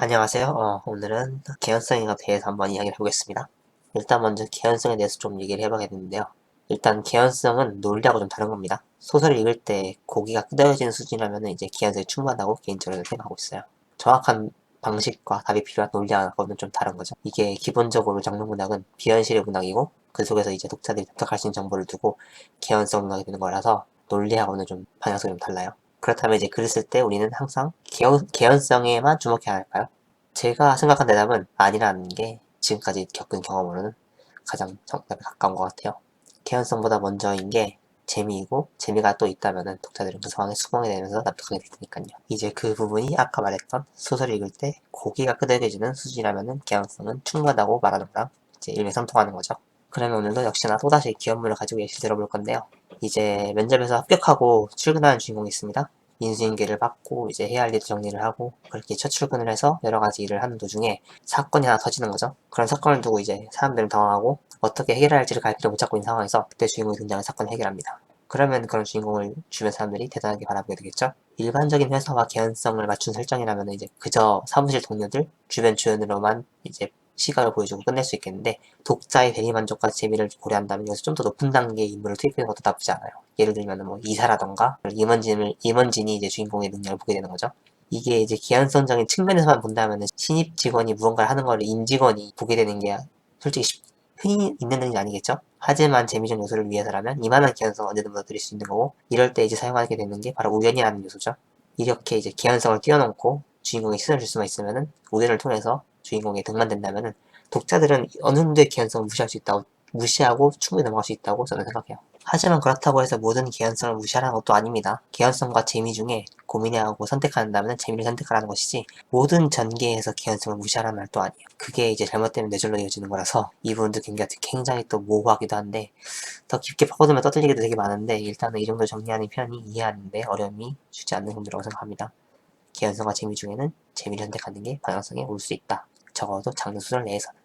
안녕하세요. 오늘은 개연성에 대해서 한번 이야기를 해보겠습니다. 일단 먼저 개연성에 대해서 좀 얘기를 해봐야겠는데요. 일단 개연성은 논리하고 좀 다른 겁니다. 소설을 읽을 때 고기가 끄덕여지는 수준이라면 이제 개연성이 충분하다고 개인적으로 생각하고 있어요. 정확한 방식과 답이 필요한 논리하고는 좀 다른 거죠. 이게 기본적으로 장르 문학은 비현실의 문학이고 그 속에서 이제 독자들이 납득할 수 있는 정보를 두고 개연성 문학이 되는 거라서 논리하고는 좀 방향성이 좀 달라요. 그렇다면 이제 글을 쓸 때 우리는 항상 개연성에만 주목해야 할까요? 제가 생각한 대답은 아니라는 게 지금까지 겪은 경험으로는 가장 정답에 가까운 것 같아요. 개연성보다 먼저인 게 재미이고 재미가 또 있다면은 독자들은 그 상황에 수긍이 되면서 납득하게 될 테니까요. 이제 그 부분이 아까 말했던 소설을 읽을 때 고기가 끄덕여지는 수준이라면은 개연성은 충분하다고 말하는 거랑 이제 일맥상통하는 거죠. 그러면 오늘도 역시나 또다시 기업문을 가지고 예시를 들어볼 건데요. 이제 면접에서 합격하고 출근하는 주인공이 있습니다. 인수인계를 받고 이제 해야 할 일도 정리를 하고 그렇게 첫 출근을 해서 여러 가지 일을 하는 도중에 사건이 하나 터지는 거죠. 그런 사건을 두고 이제 사람들은 당황하고 어떻게 해결할지를 갈피를 못 잡고 있는 상황에서 그때 주인공이 등장해 사건을 해결합니다. 그러면 그런 주인공을 주변 사람들이 대단하게 바라보게 되겠죠. 일반적인 회사와 개연성을 맞춘 설정이라면 이제 그저 사무실 동료들, 주변 주연으로만 이제 시각을 보여주고 끝낼 수 있겠는데 독자의 대리만족과 재미를 고려한다면 여기서 좀 더 높은 단계의 인물을 투입하는 것도 나쁘지 않아요. 예를 들면 뭐 이사라던가 임원진이 이제 주인공의 능력을 보게 되는 거죠. 이게 이제 개연성적인 측면에서만 본다면 신입 직원이 무언가를 하는 걸 임직원이 보게 되는 게 솔직히 흔히 있는 일이 아니겠죠? 하지만 재미적 요소를 위해서라면 이만한 개연성을 언제든 무너뜨릴 수 있는 거고 이럴 때 이제 사용하게 되는 게 바로 우연이라는 요소죠. 이렇게 이제 개연성을 뛰어넘고 주인공이 시선을 줄 수만 있으면은 우연을 통해서 주인공이 등만된다면은 독자들은 어느 정도의 개연성을 무시하고 충분히 넘어갈 수 있다고 저는 생각해요. 하지만 그렇다고 해서 모든 개연성을 무시하라는 것도 아닙니다. 개연성과 재미 중에 고민해야 하고 선택한다면 재미를 선택하라는 것이지 모든 전개에서 개연성을 무시하라는 말도 아니에요. 그게 이제 잘못되면 뇌절로 이어지는 거라서 이 부분도 굉장히 또 모호하기도 한데 더 깊게 파고들면 떠들리게도 되게 많은데 일단은 이 정도 정리하는 편이 이해하는데 어려움이 주지 않는 정도라고 생각합니다. 개연성과 재미 중에는 재미를 선택하는 게 방향성에 올 수 있다. 적어도 장르 수절 내에서는.